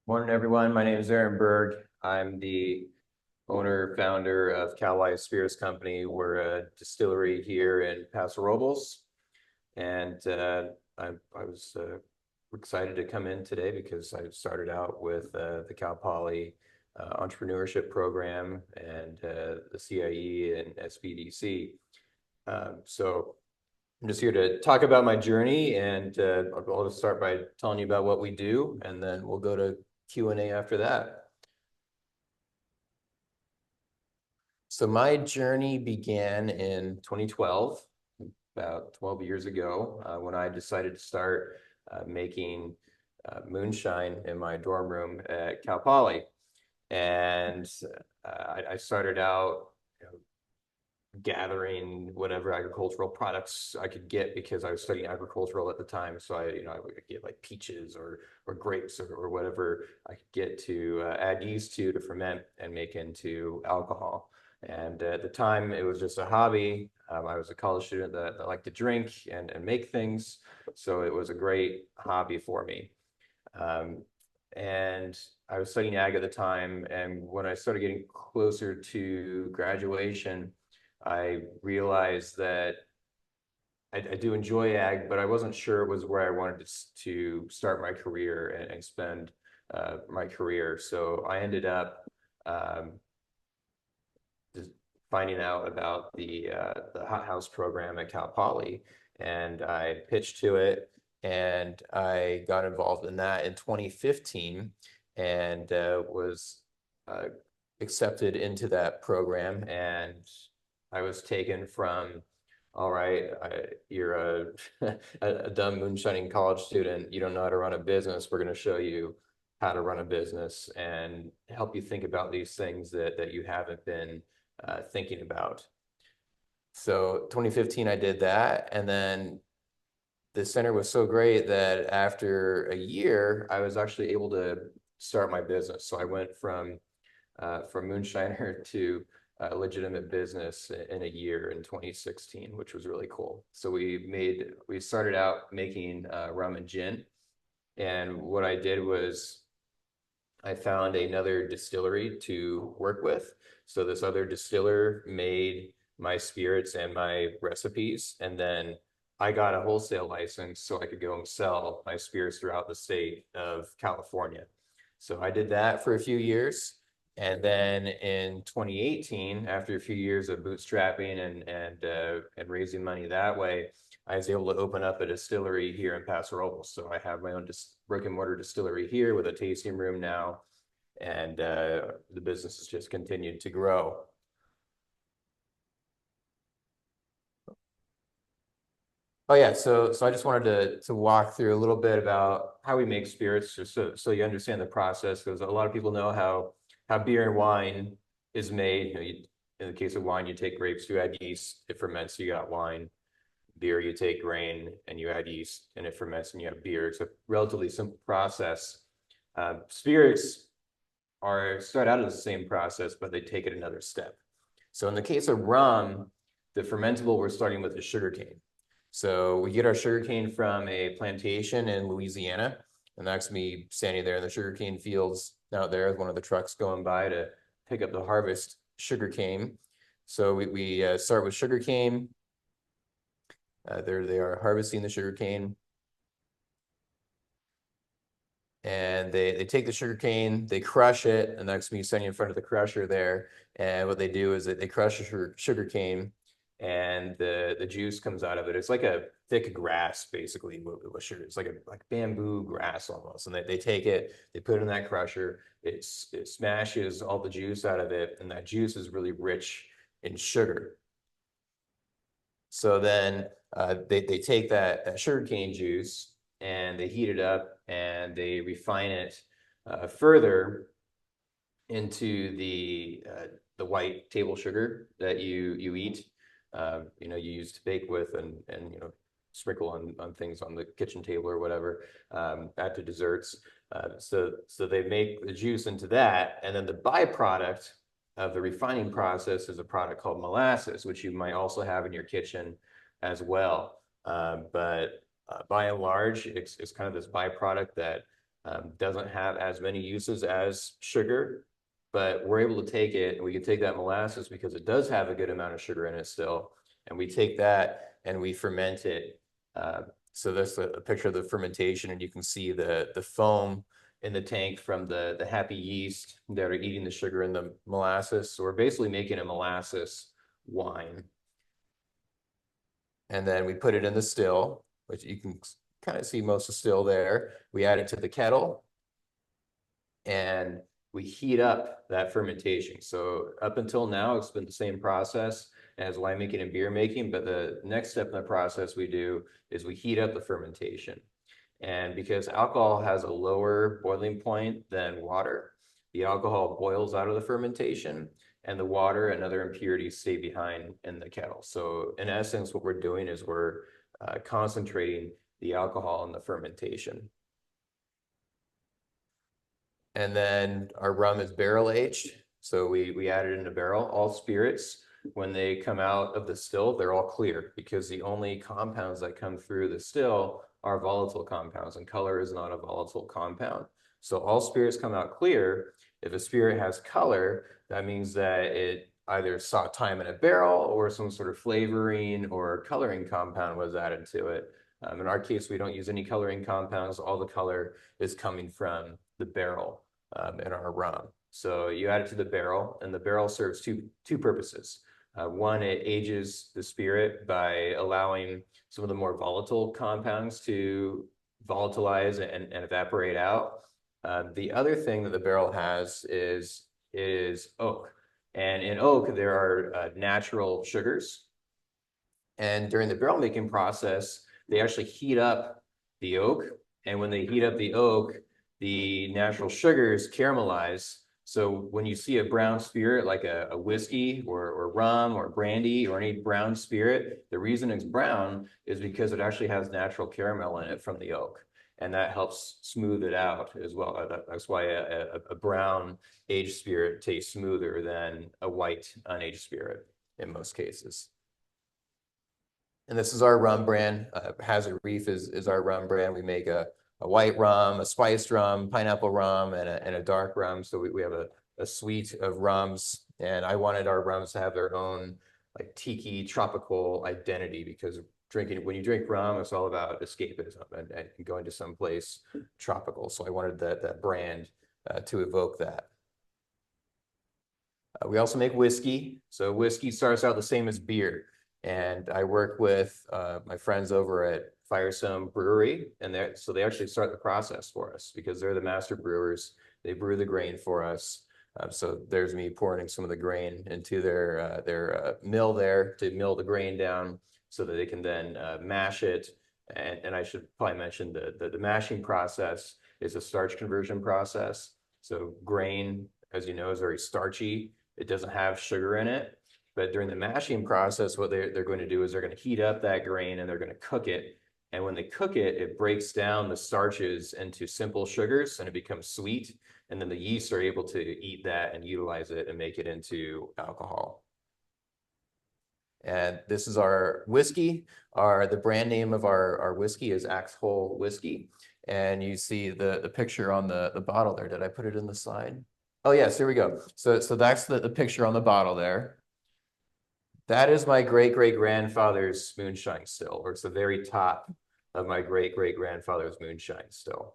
Morning, everyone. My name is Aaron Bergh. I'm the owner, founder of Calwise Spirits Company. We're a distillery here in Paso Robles, and I was excited to come in today because I started out with the Cal Poly entrepreneurship program and the CIE and SBDC. So I'm just here to talk about my journey, and I'll just start by telling you about what we do, and then we'll go to Q&A after that. So my journey began in 2012, about 12 years ago, when I decided to start making moonshine in my dorm room at Cal Poly. And I started out, gathering whatever agricultural products I could get because I was studying agricultural at the time. So I would get like peaches or grapes or whatever I could get to add yeast to ferment and make into alcohol. And at the time, it was just a hobby. I was a college student that liked to drink and make things. So it was a great hobby for me. Um, and I was studying ag at the time. And when I started getting closer to graduation, I realized that I do enjoy ag, but I wasn't sure it was where I wanted to start my career and spend my career. So I ended up um, just finding out about the hothouse program at Cal Poly, and I pitched to it, and I got involved in that in 2015, and was uh, accepted into that program, and I was taken from, all right, you're a dumb moonshining college student. You don't know how to run a business. We're going to show you how to run a business and help you think about these things that you haven't been thinking about. So 2015, I did that. And then the center was so great that after a year, I was actually able to start my business. So I went from moonshiner to legitimate business in a year in 2016, which was really cool. So we started out making rum and gin. And what I did was I found another distillery to work with. So this other distiller made my spirits and my recipes. And then I got a wholesale license so I could go and sell my spirits throughout the state of California. So I did that for a few years. And then in 2018, after a few years of bootstrapping and raising money that way, I was able to open up a distillery here in Paso Robles. So I have my own brick and mortar distillery here with a tasting room now, and the business has just continued to grow. Oh yeah, so I just wanted to walk through a little bit about how we make spirits, just so you understand the process, because a lot of people know how beer and wine is made. In the case of wine, you take grapes, you add yeast, it ferments, you got wine. Beer, you take grain and you add yeast, and it ferments, and you have beer. It's a relatively simple process. Spirits start out as the same process, but they take it another step. So in the case of rum, the fermentable, we're starting with the sugarcane. So we get our sugarcane from a plantation in Louisiana, and that's me standing there in the sugarcane fields out there with one of the trucks going by to pick up the harvest sugarcane. So we start with sugarcane. There they are harvesting the sugarcane. And they take the sugarcane, they crush it, and that's me standing in front of the crusher there. And what they do is that they crush the sugarcane, and the juice comes out of it. It's like a thick grass, basically, with sugar. It's like bamboo grass almost. And they take it, they put it in that crusher, it smashes all the juice out of it, and that juice is really rich in sugar. So then they take that sugarcane juice and they heat it up and they refine it further into the white table sugar that you eat. You use to bake with and sprinkle on things on the kitchen table or whatever, add to desserts. So they make the juice into that, and then the byproduct of the refining process is a product called molasses, which you might also have in your kitchen as well. But by and large, it's kind of this byproduct that Doesn't have as many uses as sugar, but we're able to take it and we can take that molasses because it does have a good amount of sugar in it still. And we take that and we ferment it. So that's a picture of the fermentation, and you can see the foam in the tank from the happy yeast that are eating the sugar in the molasses. So we're basically making a molasses wine. And then we put it in the still, which you can kind of see most of the still there. We add it to the kettle and we heat up that fermentation. So up until now, it's been the same process as winemaking and beer making, but the next step in the process we do is we heat up the fermentation. And because alcohol has a lower boiling point than water, the alcohol boils out of the fermentation and the water and other impurities stay behind in the kettle. So in essence, what we're doing is we're concentrating the alcohol in the fermentation. And then our rum is barrel aged. So we add it in a barrel. All spirits, when they come out of the still, they're all clear because the only compounds that come through the still are volatile compounds, and color is not a volatile compound. So all spirits come out clear. If a spirit has color, that means that it either saw time in a barrel or some sort of flavoring or coloring compound was added to it. In our case, we don't use any coloring compounds. All the color is coming from the barrel in our rum. So you add it to the barrel, and the barrel serves two purposes. One, it ages the spirit by allowing some of the more volatile compounds to volatilize and evaporate out. The other thing that the barrel has is oak. And in oak, there are natural sugars. And during the barrel making process, they actually heat up the oak. And when they heat up the oak, the natural sugars caramelize. So when you see a brown spirit like a whiskey or rum or brandy or any brown spirit, the reason it's brown is because it actually has natural caramel in it from the oak. And that helps smooth it out as well. That's why a brown aged spirit tastes smoother than a white unaged spirit in most cases. And this is our rum brand. Hazard Reef is our rum brand. We make a white rum, a spiced rum, pineapple rum, and a dark rum. So we have a suite of rums. And I wanted our rums to have their own like tiki tropical identity, because when you drink rum, it's all about escapism and going to some place tropical. So I wanted that brand to evoke that. We also make whiskey. So whiskey starts out the same as beer. And I work with my friends over at Firestone Brewery, and they actually start the process for us because they're the master brewers. They brew the grain for us. So there's me pouring some of the grain into their mill there to mill the grain down so that they can then mash it. And I should probably mention the mashing process is a starch conversion process. So grain, as you know, is very starchy. It doesn't have sugar in it. But during the mashing process, what they're going to do is they're going to heat up that grain and they're going to cook it. And when they cook it, it breaks down the starches into simple sugars and it becomes sweet. And then the yeast are able to eat that and utilize it and make it into alcohol. And this is our whiskey. The brand name of our whiskey is Axhole Whiskey. And you see the picture on the bottle there. Did I put it in the slide? Oh, yes, here we go. So that's the picture on the bottle there. That is my great-great-grandfather's moonshine still, or it's the very top of my great-great-grandfather's moonshine still.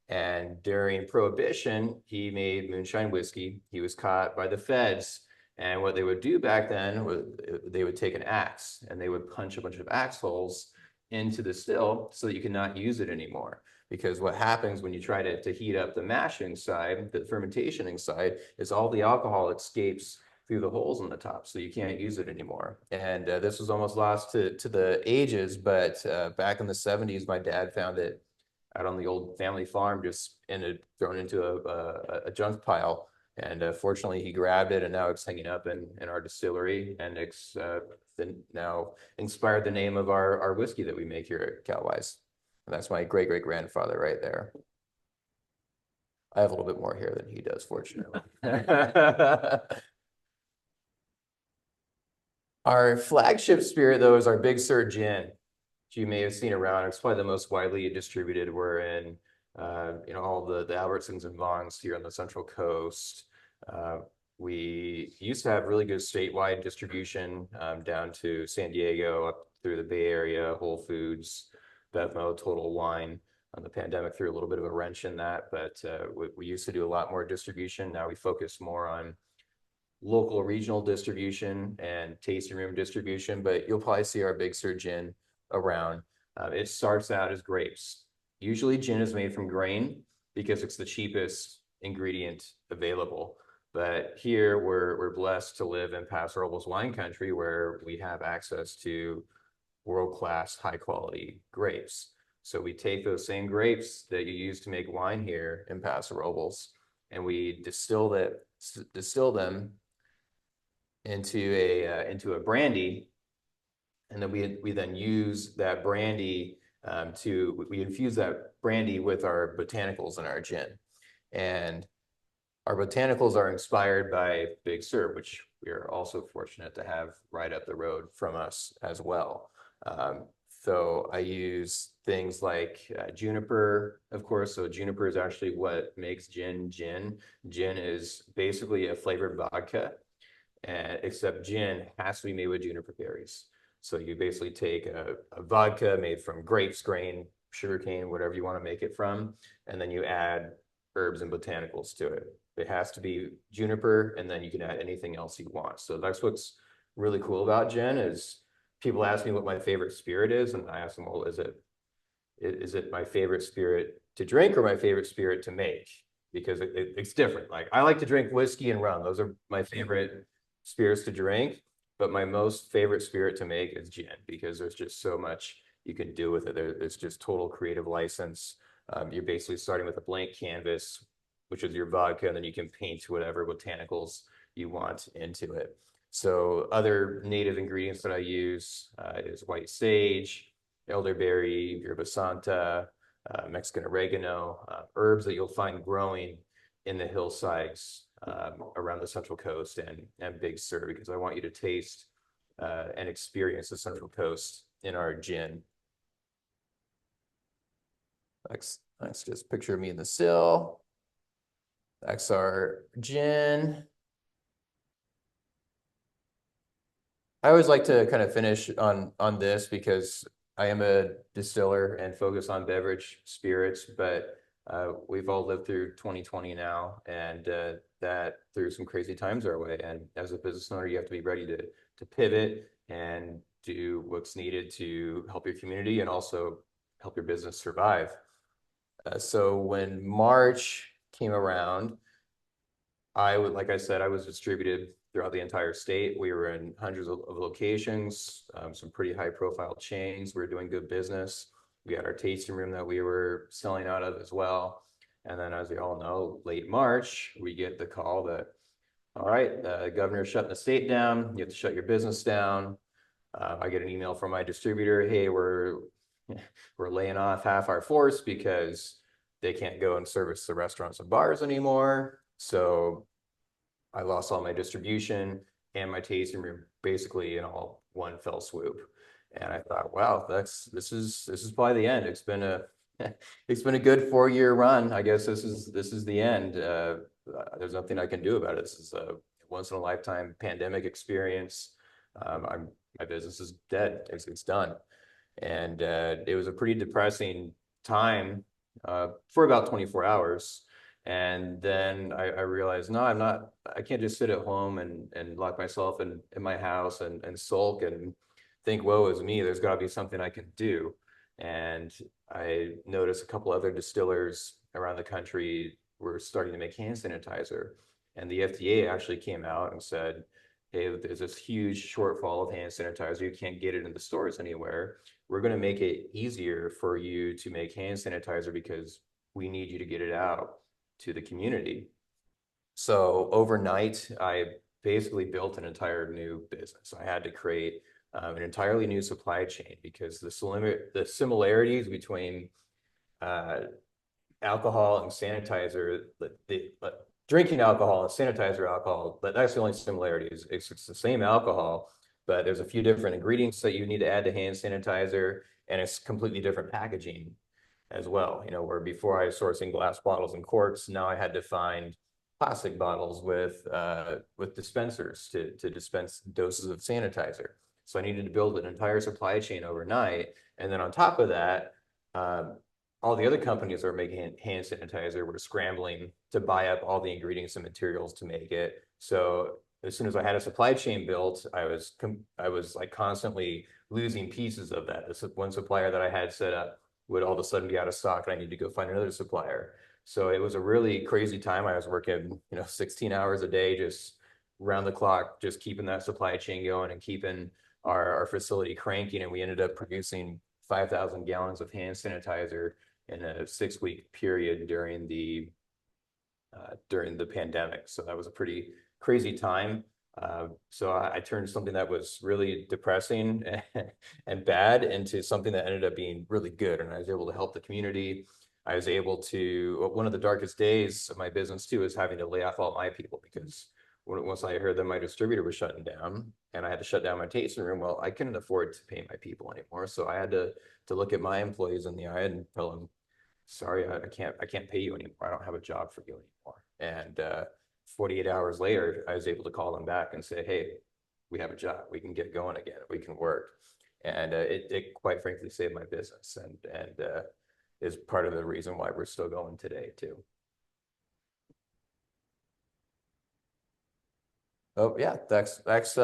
And during Prohibition, he made moonshine whiskey. He was caught by the feds. And what they would do back then was they would take an axe and they would punch a bunch of axe holes into the still so that you could not use it anymore. Because what happens when you try to heat up the mashing side, the fermentation side, is all the alcohol escapes through the holes on the top, so you can't use it anymore. And this was almost lost to the ages, but back in the 70s, my dad found it out on the old family farm, just thrown into a junk pile. And fortunately, he grabbed it, and now it's hanging up in our distillery, and it's now inspired the name of our whiskey that we make here at Calwise. And that's my great-great-grandfather right there. I have a little bit more hair than he does, fortunately. Our flagship spirit, though, is our Big Sur Gin, which you may have seen around. It's probably the most widely distributed. We're in all the Albertsons and Vons here on the Central Coast. Uh, we used to have really good statewide distribution down to San Diego, up through the Bay Area, Whole Foods, Bevmo, Total Wine. The pandemic threw a little bit of a wrench in that, but we used to do a lot more distribution. Now we focus more on local regional distribution and tasting room distribution, but you'll probably see our Big Sur gin around. It starts out as grapes. Usually gin is made from grain because it's the cheapest ingredient available. But here we're blessed to live in Paso Robles wine country where we have access to world-class high quality grapes. So we take those same grapes that you use to make wine here in Paso Robles and we distill them into a brandy, and then we then use that brandy we infuse that brandy with our botanicals in our gin, and our botanicals are inspired by Big Sur, which we are also fortunate to have right up the road from us as well. So I use things like juniper, of course. So juniper is actually what makes gin gin. Gin is basically a flavored vodka, except gin has to be made with juniper berries. So you basically take a vodka made from grapes, grain, sugarcane, whatever you want to make it from, and then you add herbs and botanicals to it. It has to be juniper, and then you can add anything else you want. So that's what's really cool about gin is people ask me what my favorite spirit is, and I ask them, well, is it my favorite spirit to drink or my favorite spirit to make? Because it's different. Like I like to drink whiskey and rum. Those are my favorite spirits to drink, but my most favorite spirit to make is gin because there's just so much you can do with it. There's just total creative license. You're basically starting with a blank canvas, which is your vodka, and then you can paint whatever botanicals you want into it. So other native ingredients that I use is white sage, elderberry, yerba santa, Mexican oregano, herbs that you'll find growing in the hillsides around the Central Coast and Big Sur, because I want you to taste and experience the Central Coast in our gin. That's just a picture of me in the still. That's our gin. I always like to kind of finish on this because I am a distiller and focus on beverage spirits, but we've all lived through 2020 now, and that threw some crazy times our way. And as a business owner, you have to be ready to pivot and do what's needed to help your community and also help your business survive. So when March came around, like I said, I was distributed throughout the entire state. We were in hundreds of locations, some pretty high profile chains. We were doing good business. We had our tasting room that we were selling out of as well. And then, as we all know, late March, we get the call that, all right, the governor's shutting the state down. You have to shut your business down. I get an email from my distributor. Hey, we're laying off half our force because they can't go and service the restaurants and bars anymore. So I lost all my distribution and my tasting room basically in all one fell swoop. And I thought, wow, this is probably the end. It's been a good 4-year run. I guess this is the end. There's nothing I can do about it. This is a once in a lifetime pandemic experience. My business is dead. It's done. And it was a pretty depressing time for about 24 hours. And then I realized, no, I can't just sit at home and lock myself in my house and sulk and think, woe is me. There's got to be something I can do. And I noticed a couple other distillers around the country were starting to make hand sanitizer. And the FDA actually came out and said, hey, there's this huge shortfall of hand sanitizer. You can't get it in the stores anywhere. We're going to make it easier for you to make hand sanitizer because we need you to get it out to the community. So overnight, I basically built an entire new business. I had to create an entirely new supply chain because the similarities between alcohol and sanitizer, drinking alcohol and sanitizer alcohol, but that's the only similarities. It's the same alcohol, but there's a few different ingredients that you need to add to hand sanitizer, and it's completely different packaging. as well. You know, where before I was sourcing glass bottles and corks, now I had to find plastic bottles with dispensers to dispense doses of sanitizer. So I needed to build an entire supply chain overnight. And then on top of that, all the other companies that were making hand sanitizer were scrambling to buy up all the ingredients and materials to make it. So as soon as I had a supply chain built, I was like constantly losing pieces of that. This one supplier that I had set up would all of a sudden be out of stock, and I need to go find another supplier. So it was a really crazy time. I was working, 16 hours a day, just round the clock, just keeping that supply chain going and keeping our facility cranking. And we ended up producing 5,000 gallons of hand sanitizer in a 6-week period during the pandemic. So that was a pretty crazy time. So I turned something that was really depressing and bad into something that ended up being really good. And I was able to help the community. I was able to, one of the darkest days of my business too, is having to lay off all my people, because once I heard that my distributor was shutting down and I had to shut down my tasting room, well, I couldn't afford to pay my people anymore. So I had to look at my employees in the eye and tell them, sorry, I can't pay you anymore. I don't have a job for you anymore. And 48 hours later, I was able to call them back and say, hey, we have a job. We can get going again. We can work. And it quite frankly saved my business, and is part of the reason why we're still going today too. Oh yeah, that's part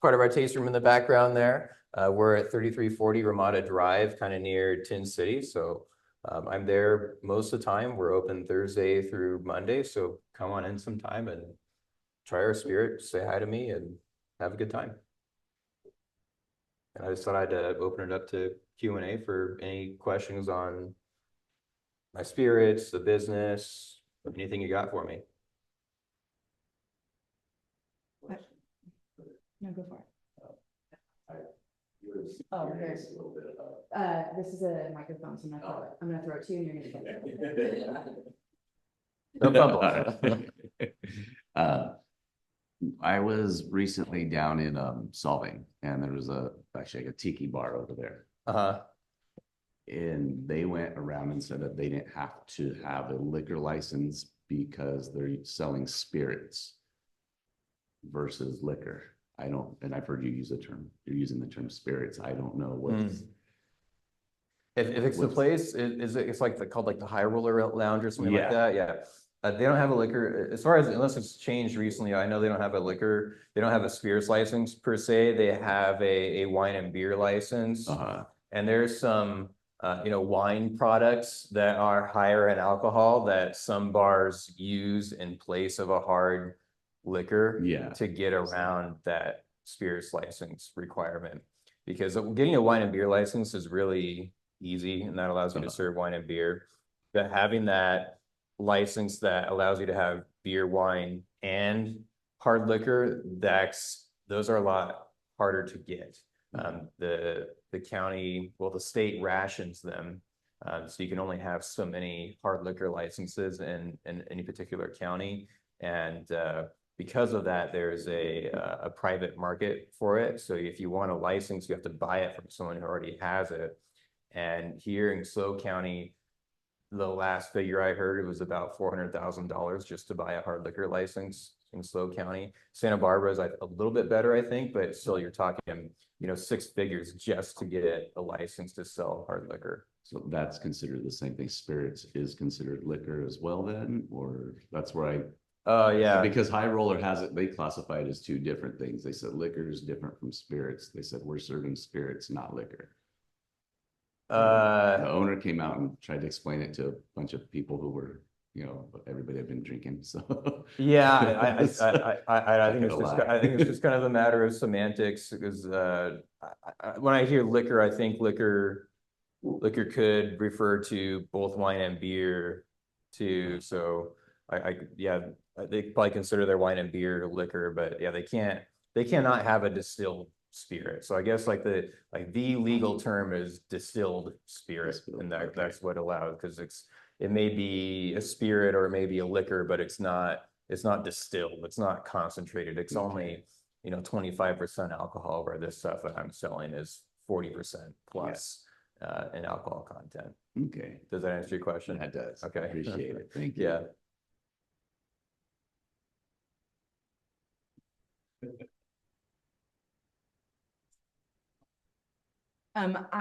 of our tasting room in the background there. We're at 3340 Ramada Drive, kind of near Tin City. So I'm there most of the time. We're open Thursday through Monday. So come on in sometime and try our spirit, say hi to me, and have a good time. And I just thought I'd open it up to Q&A for any questions on my spirits, the business, anything you got for me. No, go for it. Oh, here. This is a microphone, so I'm gonna throw it to you, and you're gonna get it. No problem. I was recently down in Solving, and there was actually a tiki bar over there. And they went around and said that they didn't have to have a liquor license because they're selling spirits versus liquor. And I've heard you use the term, you're using the term spirits. I don't know what. If it's the place, it's like called like the High Roller Lounge or something like that. Yeah. They don't have a liquor, as far as, unless it's changed recently. I know they don't have a liquor. They don't have a spirits license per se. They have a wine and beer license. And there's some, wine products that are higher in alcohol that some bars use in place of a hard liquor to get around that spirits license requirement. Because getting a wine and beer license is really easy, and that allows you to serve wine and beer. But having that license that allows you to have beer, wine, and hard liquor, those are a lot harder to get. The county, well, the state rations them, so you can only have so many hard liquor licenses in any particular county. And because of that, there's a private market for it. So if you want a license, you have to buy it from someone who already has it. And here in SLO County, the last figure I heard, it was about $400,000 just to buy a hard liquor license in SLO County. Santa Barbara is a little bit better, I think, but still you're talking, 6 figures just to get a license to sell hard liquor. So that's considered the same thing. Spirits is considered liquor as well then, or that's where yeah. Because High Roller has it, they classify it as 2 different things. They said liquor is different from spirits. They said we're serving spirits, not liquor. The owner came out and tried to explain it to a bunch of people who were, everybody had been drinking. So yeah, I think it's just kind of a matter of semantics, because when I hear liquor, I think liquor could refer to both wine and beer too. So they probably consider their wine and beer liquor, but yeah, they cannot have a distilled spirit. So I guess the legal term is distilled spirit, and that's what allows, because it may be a spirit or it may be a liquor, but it's not distilled, it's not concentrated, it's only 25% alcohol, where this stuff that I'm selling is 40% plus. in alcohol content. Okay, Does that answer your question? that does. Okay. Appreciate it. Thank you. Yeah.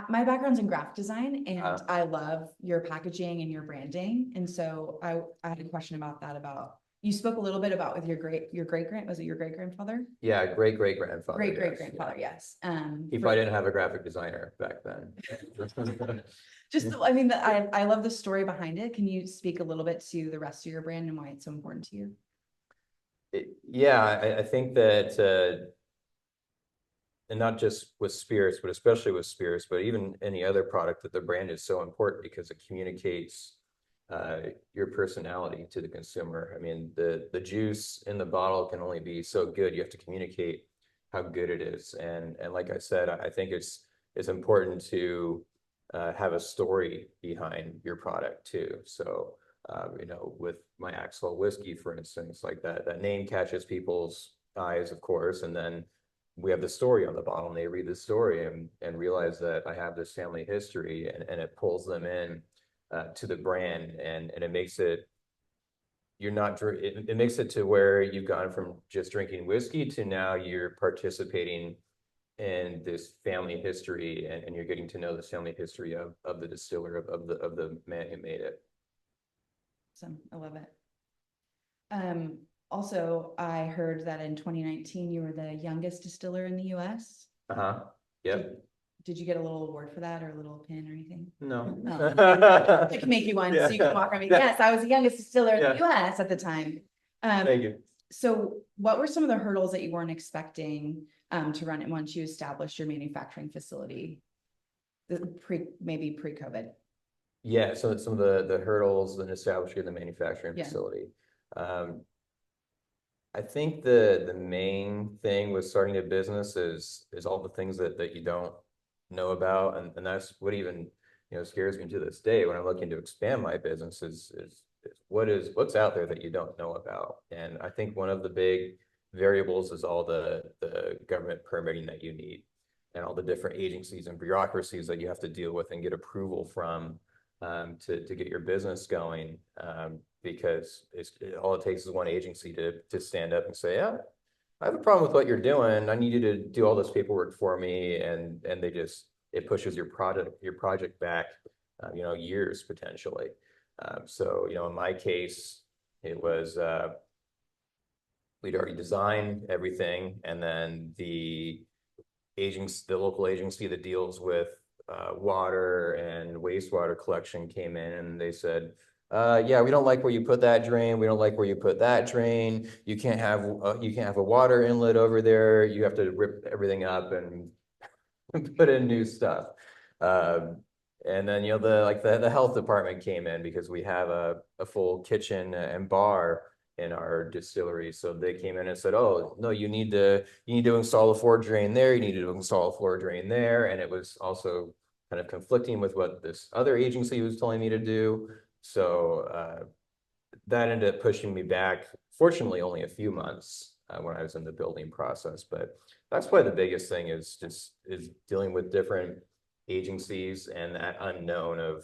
My background's in graphic design and Uh. I love your packaging and your branding. And so I had a question about that, you spoke a little bit about with your great was it your great grandfather? Yeah, great great grandfather. Great yes, grandfather, yeah. yes. He probably didn't have a graphic designer back then. I mean, I love the story behind it. Can you speak a little bit to the rest of your brand and why it's so important to you? Yeah, I think that, and not just with spirits, but especially with spirits, but even any other product, that the brand is so important because it communicates your personality to the consumer. I mean, the juice in the bottle can only be so good. You have to communicate how good it is. And like I said, I think it's important to have a story behind your product too. So, you know, with my Axel whiskey, for instance, like that name catches people's eyes, of course, and then we have the story on the bottle and they read the story and realize that I have this family history, and it pulls them in to the brand, and it makes it, it makes it to where you've gone from just drinking whiskey to now you're participating in this family history, and you're getting to know the family history of the distiller, of the man who made it. Awesome. I love it. Also, I heard that in 2019, you were the youngest distiller in the US. Uh-huh. Yep. Did you get a little award for that or a little pin or anything? No. Oh. I can make you one so you can walk around. Yeah. Yes, I was the youngest distiller in Yeah. the US at the time. Thank you. So what were some of the hurdles that you weren't expecting to run it once you established your manufacturing facility? Maybe pre-COVID. Yeah, so some of the hurdles in establishing the manufacturing Yeah. facility. I think the main thing with starting a business is all the things that you don't know about, and that's what even, you know, scares me to this day when I'm looking to expand my business is what's out there that you don't know about. And I think one of the big variables is all the government permitting that you need, and all the different agencies and bureaucracies that you have to deal with and get approval from to get your business going. Because all it takes is one agency to stand up and say, yeah, I have a problem with what you're doing. I need you to do all this paperwork for me. And it pushes your project back, you know, years potentially. So, you know, in my case, it was, we'd already designed everything. And then the local agency that deals with water and wastewater collection came in, and they said, yeah, we don't like where you put that drain. We don't like where you put that drain. You can't have a water inlet over there. You have to rip everything up and put in new stuff. And then, you know, the health department came in because we have a full kitchen and bar in our distillery. So they came in and said, oh, no, you need to install a floor drain there. You need to install a floor drain there. And it was also kind of conflicting with what this other agency was telling me to do. So that ended up pushing me back, fortunately, only a few months when I was in the building process. But that's probably the biggest thing is dealing with different agencies and that unknown of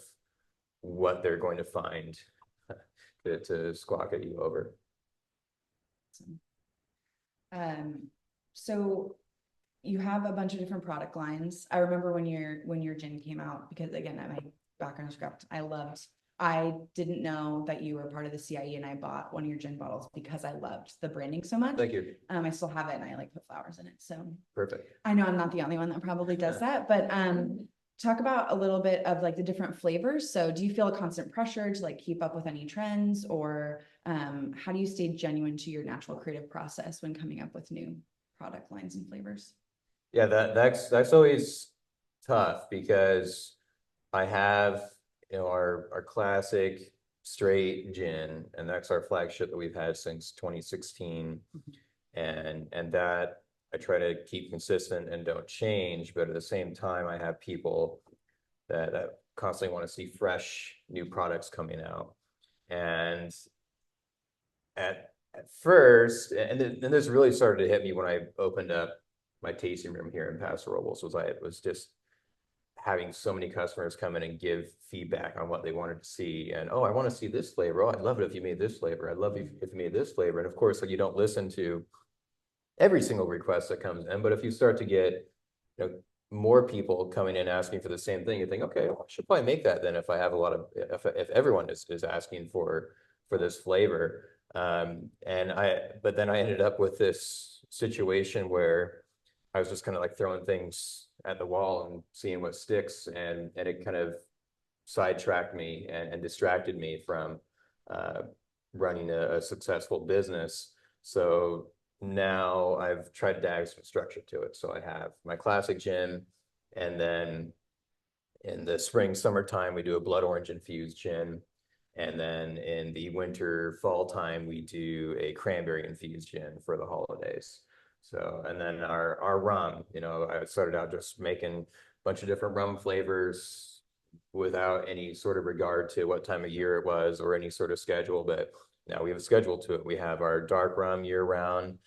what they're going to find to squawk at you over. So you have a bunch of different product lines. I remember when your gin came out, because again, my background is craft. I didn't know that you were part of the CIE, and I bought one of your gin bottles because I loved the branding so much. Thank you. I still have it, and I like put flowers in it. So perfect. I know I'm not the only one that probably does that, but talk about a little bit of like the different flavors. So do you feel a constant pressure to like keep up with any trends, or how do you stay genuine to your natural creative process when coming up with new product lines and flavors? Yeah, that's always tough because I have, you know, our classic straight gin, and that's our flagship that we've had since 2016. And that I try to keep consistent and don't change, but at the same time, I have people that constantly want to see fresh new products coming out. And at first, and this really started to hit me when I opened up my tasting room here in Paso Robles, was I was just having so many customers come in and give feedback on what they wanted to see. And, oh, I want to see this flavor. Oh, I'd love it if you made this flavor. I'd love it if you made this flavor. And of course, like, you don't listen to every single request that comes in, but if you start to get, more people coming in asking for the same thing, you think, okay, well, I should probably make that then if I have a lot of, if everyone is asking for this flavor. But then I ended up with this situation where I was just kind of like throwing things at the wall and seeing what sticks, and it kind of sidetracked me and distracted me from running a successful business. So now I've tried to add some structure to it. So I have my classic gin, and then in the spring, summertime, we do a blood orange infused gin. And then in the winter, fall time, we do a cranberry infused gin for the holidays. So, and then our rum, I started out just making a bunch of different rum flavors without any sort of regard to what time of year it was or any sort of schedule. But now we have a schedule to it. We have our dark rum year round,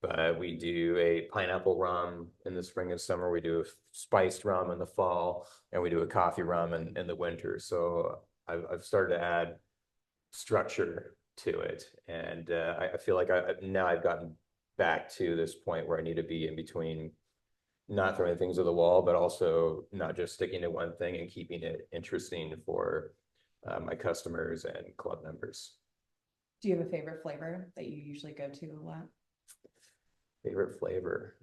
but we do a pineapple rum in the spring and summer. We do a spiced rum in the fall, and we do a coffee rum in the winter. So I've started to add structure to it. And I feel like now I've gotten back to this point where I need to be in between, not throwing things at the wall, but also not just sticking to one thing and keeping it interesting for my customers and club members. Do you have a favorite flavor that you usually go to a lot? Favorite flavor?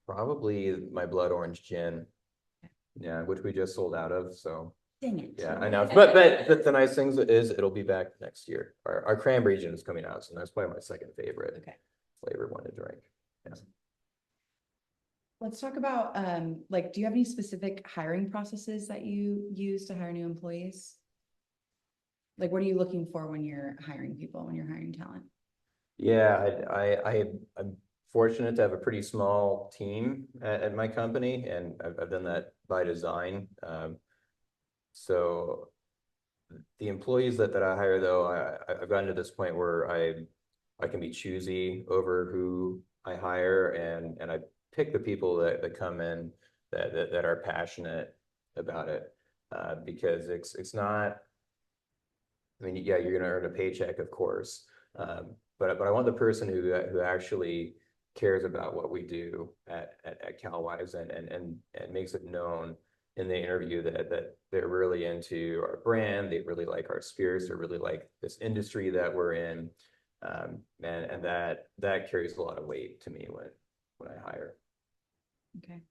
Probably my blood orange gin. Yeah, which we just sold out of. So dang it. Yeah, I know. But the nice thing is it'll be back next year. Our cranberry gin is coming out, so that's probably my second favorite flavor one to drink. Yeah. Let's talk about do you have any specific hiring processes that you use to hire new employees? Like, what are you looking for when you're hiring people, when you're hiring talent? Yeah, I'm fortunate to have a pretty small team at my company, and I've done that by design. So the employees that I hire, though, I've gotten to this point where I can be choosy over who I hire, and I pick the people that come in that are passionate about it, because it's not. I mean, yeah, you're going to earn a paycheck, of course, but I want the person who actually cares about what we do at Calwise and makes it known in the interview that they're really into our brand, they really like our spirits, they really like this industry that we're in, and that carries a lot of weight to me when I hire. Okay,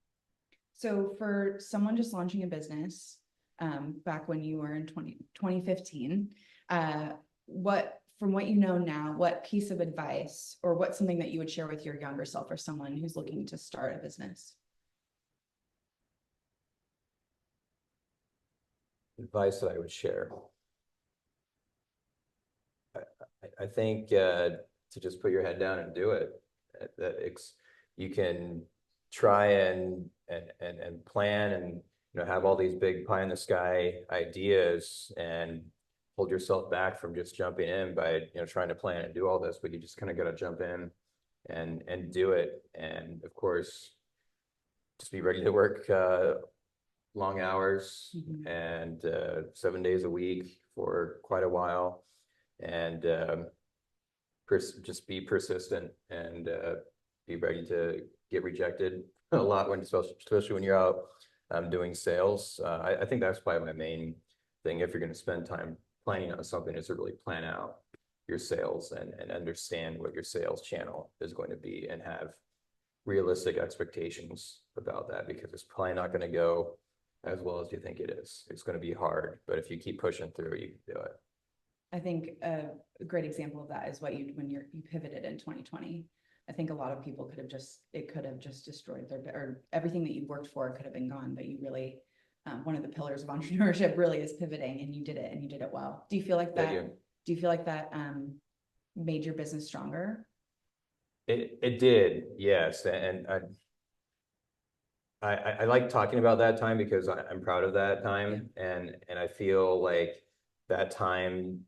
so for someone just launching a business, back when you were in 2015, from what you know now, what piece of advice or what's something that you would share with your younger self or someone who's looking to start a business? Advice that I would share. I think to just put your head down and do it. You can try and plan and have all these big pie in the sky ideas and hold yourself back from just jumping in by trying to plan and do all this, but you just kind of got to jump in and do it. And of course, just be ready to work long hours and 7 days a week for quite a while, and just be persistent and be ready to get rejected a lot especially when you're out doing sales. I think that's probably my main thing. If you're going to spend time planning on something, is to really plan out your sales and understand what your sales channel is going to be and have realistic expectations about that, because it's probably not going to go as well as you think it is. It's going to be hard, but if you keep pushing through, you can do it. I think a great example of that is when you pivoted in 2020. I think a lot of people could have just destroyed or everything that you worked for could have been gone, but you really, one of the pillars of entrepreneurship really is pivoting, and you did it well. Do you feel like that made your business stronger? It did, yes. And I like talking about that time because I'm proud of that time. And I feel like that time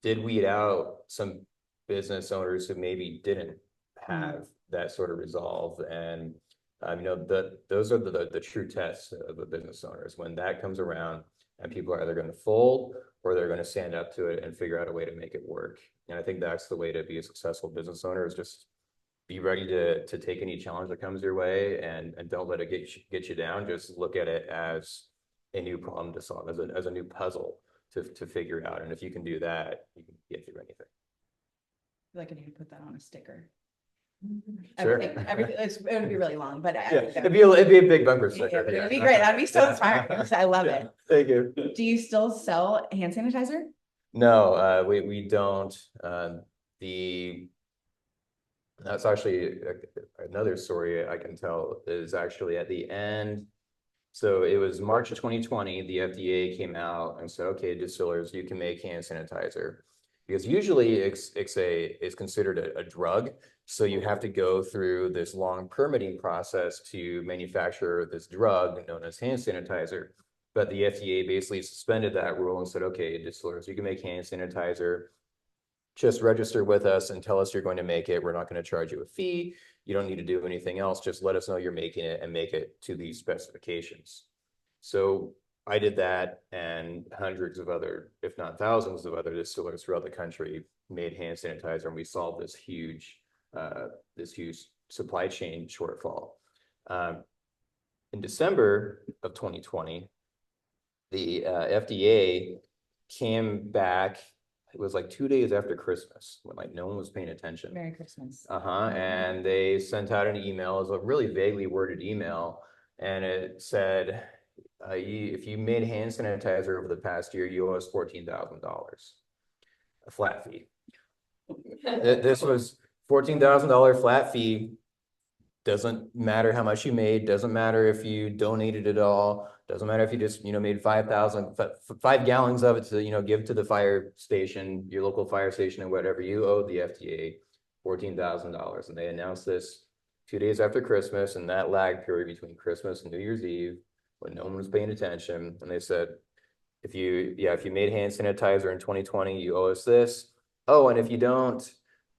did weed out some business owners who maybe didn't have that sort of resolve and Those are the true tests of a business owner, is when that comes around and people are either going to fold or they're going to stand up to it and figure out a way to make it work. And I think that's the way to be a successful business owner, is just be ready to take any challenge that comes your way, and don't let it get you down. Just look at it as a new problem to solve, as a new puzzle to figure out. And if you can do that, you can get through anything. I feel like I need to put that on a sticker. Sure. Everything, it would be really long, but Yeah, it'd be a big bumper sticker. it would be great. That'd be so smart. I love it. Thank you. Do you still sell hand sanitizer? No, we don't. That's actually another story I can tell, is actually at the end. So it was March of 2020, the FDA came out and said, okay, distillers, you can make hand sanitizer. Because usually it's considered a drug. So you have to go through this long permitting process to manufacture this drug known as hand sanitizer. But the FDA basically suspended that rule and said, okay, distillers, you can make hand sanitizer. Just register with us and tell us you're going to make it. We're not going to charge you a fee. You don't need to do anything else. Just let us know you're making it and make it to these specifications. So I did that, and hundreds of other, if not thousands of other distillers throughout the country made hand sanitizer, and we solved this huge supply chain shortfall. In December of 2020, the FDA came back. It was like 2 days after Christmas, when like no one was paying attention. Merry Christmas. And they sent out an email. It was a really vaguely worded email, and it said, if you made hand sanitizer over the past year, you owe us $14,000, a flat fee. This was $14,000 flat fee. Doesn't matter how much you made. Doesn't matter if you donated it all. Doesn't matter if you just made 5 gallons of it to give to the fire station, your local fire station, or whatever. You owe the FDA $14,000, and they announced this 2 days after Christmas, and that lag period between Christmas and New Year's Eve, when no one was paying attention. And they said, if you made hand sanitizer in 2020, you owe us this. Oh, and if you don't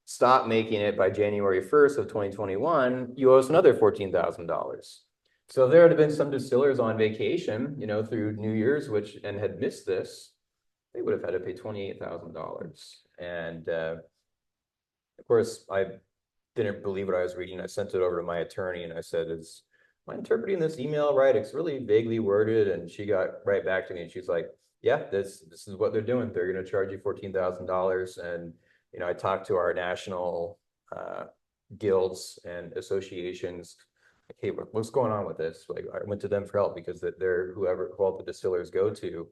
stop making it by January 1st of 2021, you owe us another $14,000. So there had been some distillers on vacation, through New Year's, and had missed this. They would have had to pay $28,000. And of course, I didn't believe what I was reading. I sent it over to my attorney, and I said, am I interpreting this email right? It's really vaguely worded. And she got right back to me, and she's like, yeah, this is what they're doing. They're going to charge you $14,000. And I talked to our national guilds and associations. Like, hey, what's going on with this? Like, I went to them for help, because they're who all the distillers go to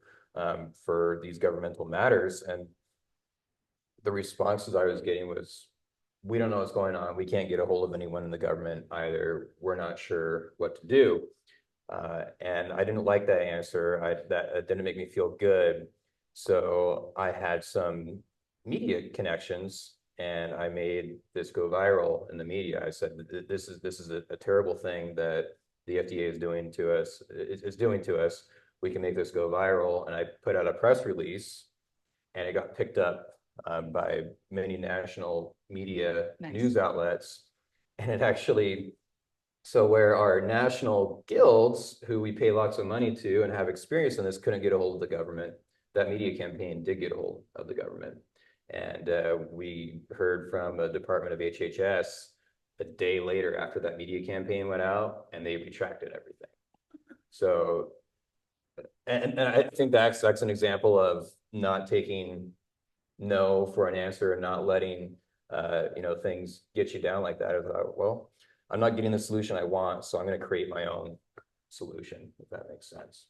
for these governmental matters. And the responses I was getting was, we don't know what's going on. We can't get a hold of anyone in the government either. We're not sure what to do. And I didn't like that answer. That didn't make me feel good. So I had some media connections, and I made this go viral in the media. I said, this is a terrible thing that the FDA is doing to us. It's doing to us. We can make this go viral. And I put out a press release, and it got picked up by many national media news outlets. And it actually, so where our national guilds, who we pay lots of money to and have experience in this, couldn't get a hold of the government, that media campaign did get a hold of the government. And we heard from the Department of HHS a day later after that media campaign went out, and they retracted everything. So, and I think that's an example of not taking no for an answer, and not letting things get you down like that. I thought, well, I'm not getting the solution I want, so I'm going to create my own solution, if that makes sense.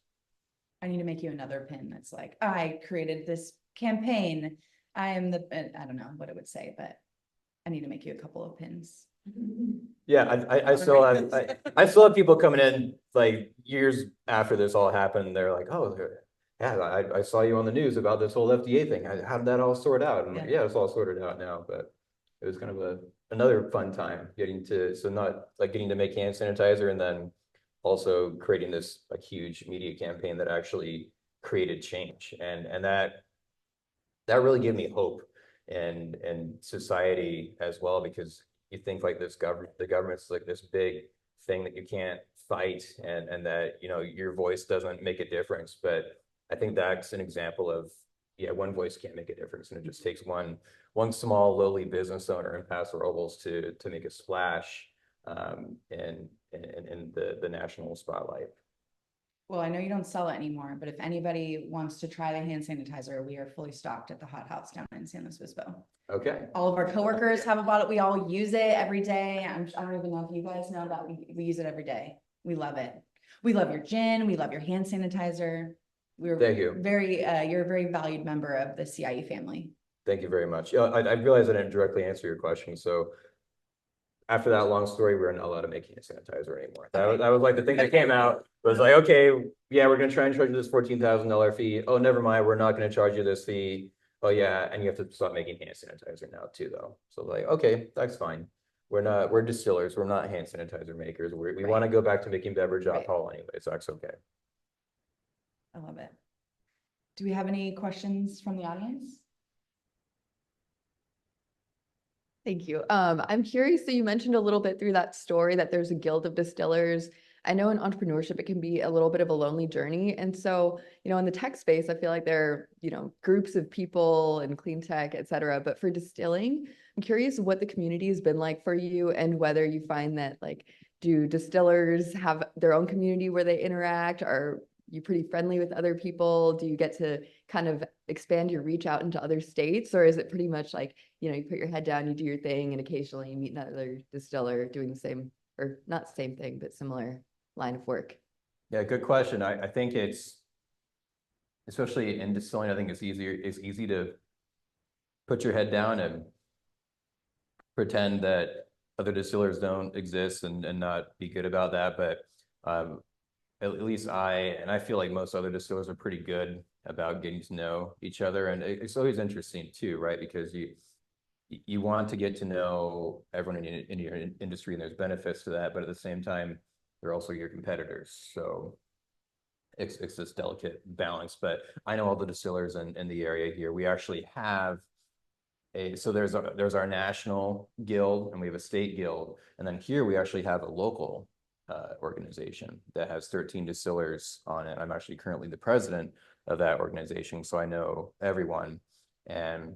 I need to make you another pin that's like, I created this campaign. I don't know what it would say, but I need to make you a couple of pins. Yeah, I still have people coming in like years after this all happened. They're like, oh, yeah, I saw you on the news about this whole FDA thing. How did that all sort out? And I'm like, yeah, it's all sorted out now. But it was kind of another fun time getting to make hand sanitizer, and then also creating this like huge media campaign that actually created change. And that really gave me hope and society as well, because you think like the government's like this big thing that you can't fight, and that, you know, your voice doesn't make a difference. But I think that's an example of, yeah, one voice can't make a difference, and it just takes one small lowly business owner in Paso Robles to make a splash in the national spotlight. Well, I know you don't sell it anymore, but if anybody wants to try the hand sanitizer, we are fully stocked at the Hot House down in San Luis Obispo. Okay. All of our coworkers have a bottle. We all use it every day. I don't even know if you guys know that we use it every day. We love it. We love your gin. We love your hand sanitizer. Thank you. You're a very valued member of the CIE family. Thank you very much. I realized I didn't directly answer your question. So after that long story, we're not allowed to make hand sanitizer anymore. That was like the thing that came out. Was like, okay, yeah, we're gonna try and charge you this $14,000 fee. Oh, never mind, we're not gonna charge you this fee. Oh yeah, and you have to stop making hand sanitizer now too, though. So like, okay, that's fine. We're distillers. We're not hand sanitizer makers. We want to go back to making beverage alcohol anyway, so that's okay. I love it. Do we have any questions from the audience? Thank you. I'm curious, so you mentioned a little bit through that story that there's a guild of distillers. I know in entrepreneurship, it can be a little bit of a lonely journey. And so, you know, in the tech space, I feel like there are, you know, groups of people in clean tech, et cetera. But for distilling, I'm curious what the community has been like for you and whether you find that, like, do distillers have their own community where they interact? Are you pretty friendly with other people? Do you get to kind of expand your reach out into other states? Or is it pretty much like, you know, you put your head down, you do your thing, and occasionally you meet another distiller doing the same, or not the same thing, but similar line of work? Yeah, good question. I think it's, especially in distilling, I think it's easy to put your head down and pretend that other distillers don't exist and not be good about that. But at least I feel like most other distillers are pretty good about getting to know each other. And it's always interesting too, right? Because you want to get to know everyone in your industry, and there's benefits to that, but at the same time, they're also your competitors. So it's this delicate balance. But I know all the distillers in the area here. We actually have so there's our national guild, and we have a state guild. And then here we actually have a local organization that has 13 distillers on it. I'm actually currently the president of that organization, so I know everyone. And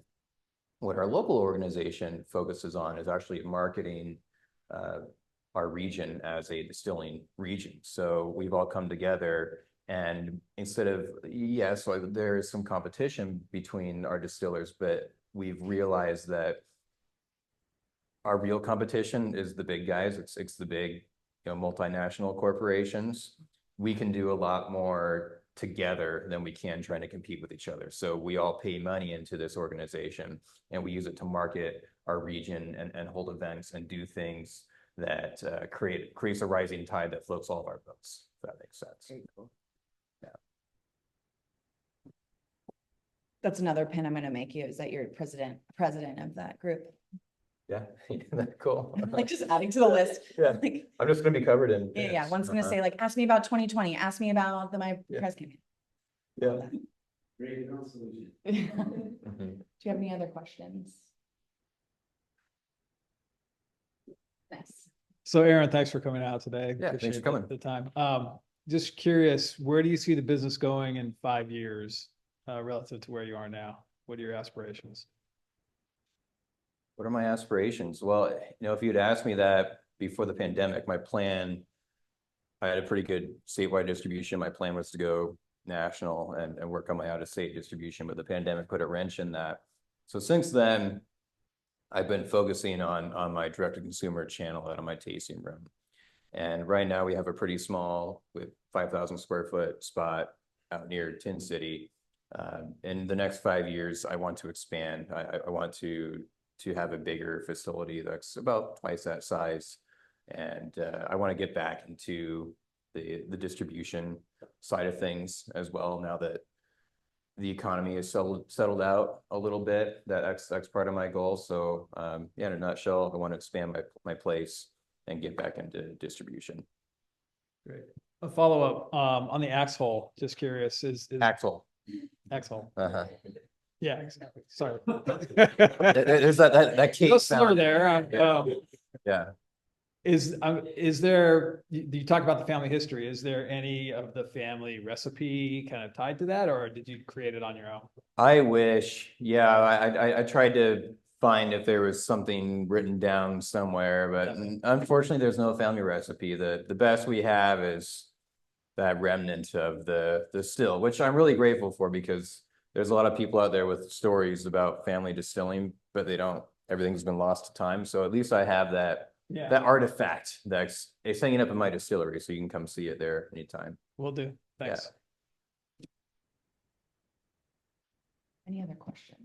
what our local organization focuses on is actually marketing our region as a distilling region. So we've all come together, and instead of, yes, so there is some competition between our distillers, but we've realized that our real competition is the big guys. It's the big, you know, multinational corporations. We can do a lot more together than we can trying to compete with each other. So we all pay money into this organization, and we use it to market our region and hold events and do things that creates a rising tide that floats all of our boats, if that makes sense. Very cool. Yeah. That's another pin I'm going to make you, is that you're president of that group. Yeah, cool. Like just adding to the list. Yeah, Like, I'm just gonna be covered in. yeah. One's going to say like, ask me about 2020. Ask me about my press campaign. Yeah. Great solution. Do you have any other questions? Nice. So Aaron, thanks for coming out today. Yeah, thanks for coming. The time. Just curious, where do you see the business going in 5 years relative to where you are now? What are your aspirations? What are my aspirations? Well, you know, if you'd asked me that before the pandemic, my plan, I had a pretty good statewide distribution. My plan was to go national and work on my out-of-state distribution, but the pandemic put a wrench in that. So since then, I've been focusing on my direct-to-consumer channel out of my tasting room. And right now we have a pretty small, with 5,000 square foot spot out near Tin City. In the next 5 years, I want to expand. I want to have a bigger facility that's about twice that size. And I want to get back into the distribution side of things as well, now that the economy is settled out a little bit. That's part of my goal. So yeah, in a nutshell, I want to expand my place and get back into distribution. Great. A follow-up on the axe hole, just curious, is Axel. axe hole. Uh-huh. Yeah, exactly. Sorry. There's that cake No slur sound. there. Yeah. Is there, you talk about the family history, is there any of the family recipe kind of tied to that, or did you create it on your own? I wish, yeah, I tried to find if there was something written down somewhere, but unfortunately, there's no family recipe. The best we have is that remnant of the still, which I'm really grateful for because there's a lot of people out there with stories about family distilling, but everything's been lost to time. So at least I have that artifact that's it's hanging up in my distillery, so you can come see it there anytime. Will do. Thanks. Any other questions?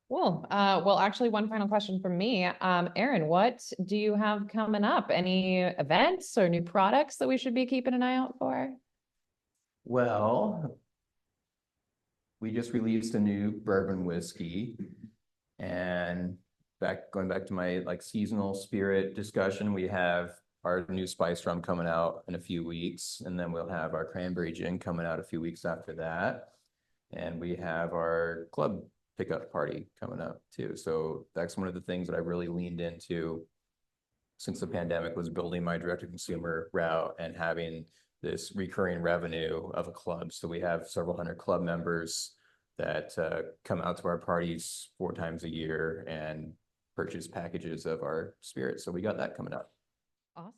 Cool. Well, actually, one final question from me. Aaron, what do you have coming up? Any events or new products that we should be keeping an eye out for? Well, we just released a new bourbon whiskey, and going back to my like seasonal spirit discussion, we have our new spice rum coming out in a few weeks, and then we'll have our cranberry gin coming out a few weeks after that. And we have our club pickup party coming up too. So that's one of the things that I really leaned into since the pandemic, was building my direct-to-consumer route and having this recurring revenue of a club. So we have several hundred club members that come out to our parties 4 times a year and purchase packages of our spirits. So we got that coming up. Awesome.